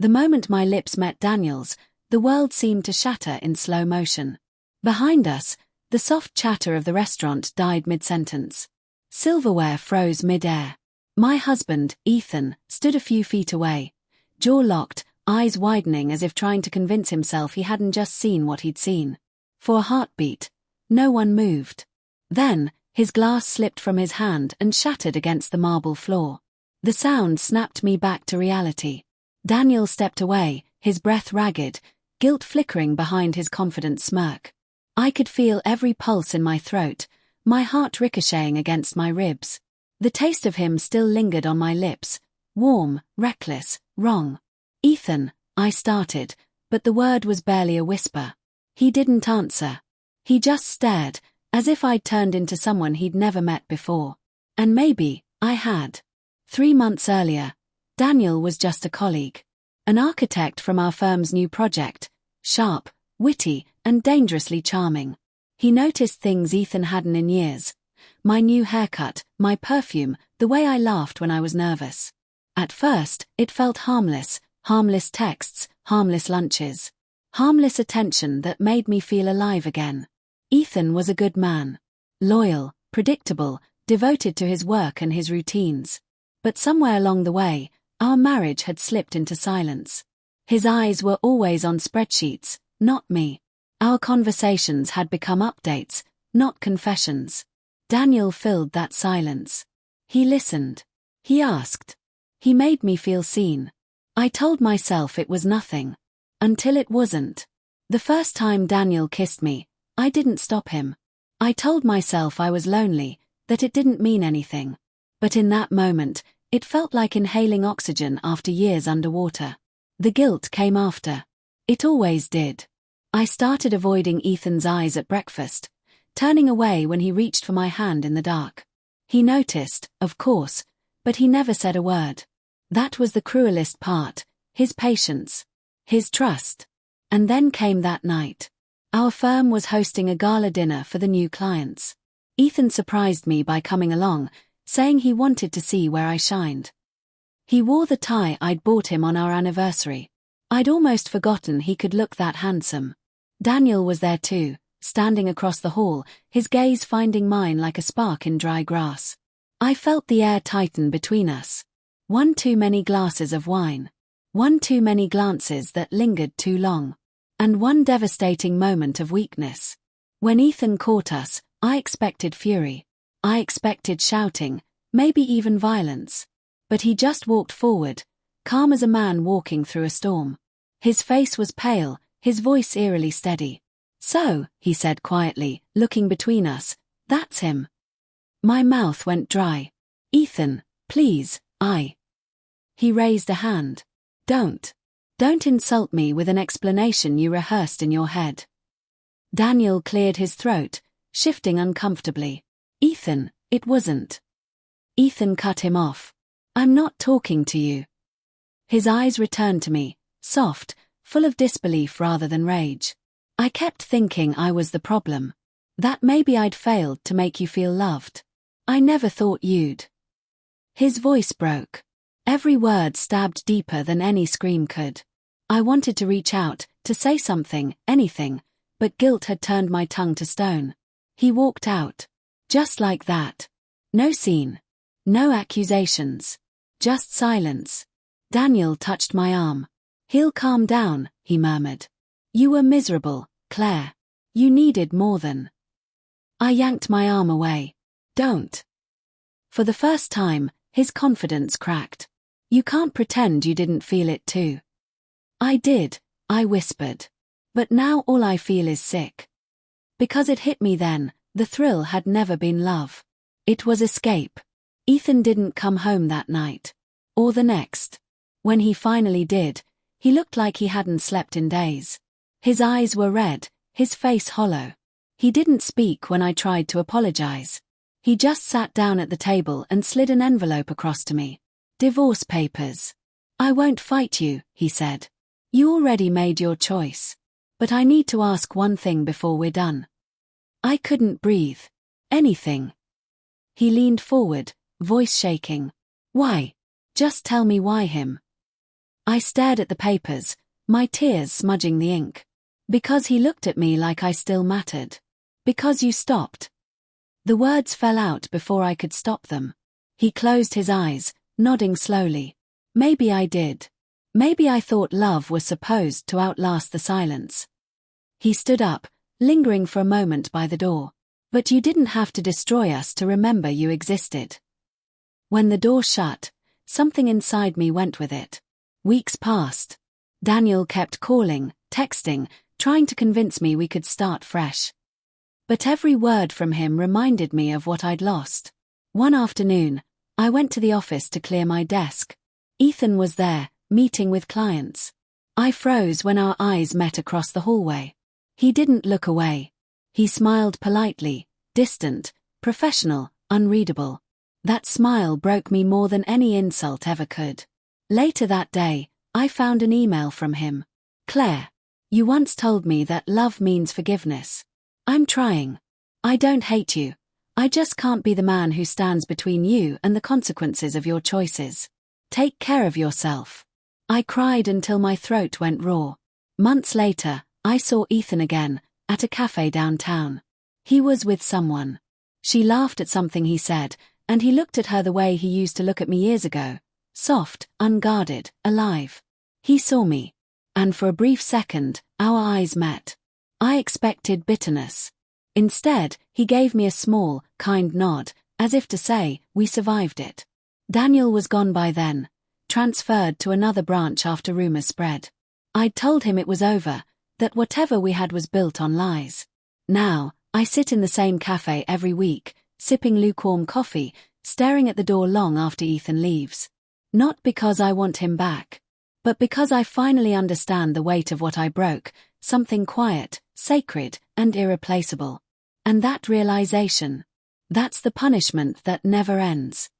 The moment my lips met Daniel's, the world seemed to shatter in slow motion. Behind us, the soft chatter of the restaurant died mid-sentence. Silverware froze mid-air. My husband, Ethan, stood a few feet away, jaw locked, eyes widening as if trying to convince himself he hadn't just seen what he'd seen. For a heartbeat, no one moved. Then, his glass slipped from his hand and shattered against the marble floor. The sound snapped me back to reality. Daniel stepped away, his breath ragged, guilt flickering behind his confident smirk. I could feel every pulse in my throat, my heart ricocheting against my ribs. The taste of him still lingered on my lips, warm, reckless, wrong. "Ethan," I started, but the word was barely a whisper. He didn't answer. He just stared, as if I'd turned into someone he'd never met before. And maybe I had. 3 months earlier, Daniel was just a colleague. An architect from our firm's new project, sharp, witty, and dangerously charming. He noticed things Ethan hadn't in years. My new haircut, my perfume, the way I laughed when I was nervous. At first, it felt harmless texts, harmless lunches. Harmless attention that made me feel alive again. Ethan was a good man. Loyal, predictable, devoted to his work and his routines. But somewhere along the way, our marriage had slipped into silence. His eyes were always on spreadsheets, not me. Our conversations had become updates, not confessions. Daniel filled that silence. He listened. He asked. He made me feel seen. I told myself it was nothing. Until it wasn't. The first time Daniel kissed me, I didn't stop him. I told myself I was lonely, that it didn't mean anything. But in that moment, it felt like inhaling oxygen after years underwater. The guilt came after. It always did. I started avoiding Ethan's eyes at breakfast, turning away when he reached for my hand in the dark. He noticed, of course, but he never said a word. That was the cruelest part, his patience. His trust. And then came that night. Our firm was hosting a gala dinner for the new clients. Ethan surprised me by coming along, saying he wanted to see where I shined. He wore the tie I'd bought him on our anniversary. I'd almost forgotten he could look that handsome. Daniel was there too, standing across the hall, his gaze finding mine like a spark in dry grass. I felt the air tighten between us. One too many glasses of wine. One too many glances that lingered too long. And one devastating moment of weakness. When Ethan caught us, I expected fury. I expected shouting, maybe even violence. But he just walked forward, calm as a man walking through a storm. His face was pale, his voice eerily steady. "So," he said quietly, looking between us, "that's him." My mouth went dry. "Ethan, please, He raised a hand. Don't insult me with an explanation you rehearsed in your head." Daniel cleared his throat, shifting uncomfortably. "Ethan, it wasn't." Ethan cut him off. "I'm not talking to you." His eyes returned to me, soft, full of disbelief rather than rage. I kept thinking I was the problem. That maybe I'd failed to make you feel loved. "I never thought you'd." His voice broke. Every word stabbed deeper than any scream could. I wanted to reach out, to say something, anything, but guilt had turned my tongue to stone. He walked out. Just like that. No scene. No accusations. Just silence. Daniel touched my arm. "He'll calm down," he murmured. "You were miserable, Claire. You needed more than." I yanked my arm away. "Don't." For the first time, his confidence cracked. "You can't pretend you didn't feel it too." "I did," I whispered. "But now all I feel is sick." Because it hit me then, the thrill had never been love. It was escape. Ethan didn't come home that night. Or the next. When he finally did, he looked like he hadn't slept in days. His eyes were red, his face hollow. He didn't speak when I tried to apologize. He just sat down at the table and slid an envelope across to me. "Divorce papers." "I won't fight you," he said. "You already made your choice. But I need to ask one thing before we're done." I couldn't breathe. "Anything." He leaned forward, voice shaking. "Why? Just tell me why him." I stared at the papers, my tears smudging the ink. Because he looked at me like I still mattered. Because you stopped. The words fell out before I could stop them. He closed his eyes, nodding slowly. Maybe I did. Maybe I thought love was supposed to outlast the silence. He stood up, lingering for a moment by the door. But you didn't have to destroy us to remember you existed. When the door shut, something inside me went with it. Weeks passed. Daniel kept calling, texting, trying to convince me we could start fresh. But every word from him reminded me of what I'd lost. One afternoon, I went to the office to clear my desk. Ethan was there, meeting with clients. I froze when our eyes met across the hallway. He didn't look away. He smiled politely, distant, professional, unreadable. That smile broke me more than any insult ever could. Later that day, I found an email from him. Claire, you once told me that love means forgiveness. I'm trying. I don't hate you. I just can't be the man who stands between you and the consequences of your choices. Take care of yourself. I cried until my throat went raw. Months later, I saw Ethan again, at a cafe downtown. He was with someone. She laughed at something he said, and he looked at her the way he used to look at me years ago. Soft, unguarded, alive. He saw me. And for a brief second, our eyes met. I expected bitterness. Instead, he gave me a small, kind nod, as if to say, we survived it. Daniel was gone by then, transferred to another branch after rumors spread. I'd told him it was over, that whatever we had was built on lies. Now, I sit in the same cafe every week, sipping lukewarm coffee, staring at the door long after Ethan leaves. Not because I want him back, but because I finally understand the weight of what I broke, something quiet, sacred, and irreplaceable. And that realization, that's the punishment that never ends.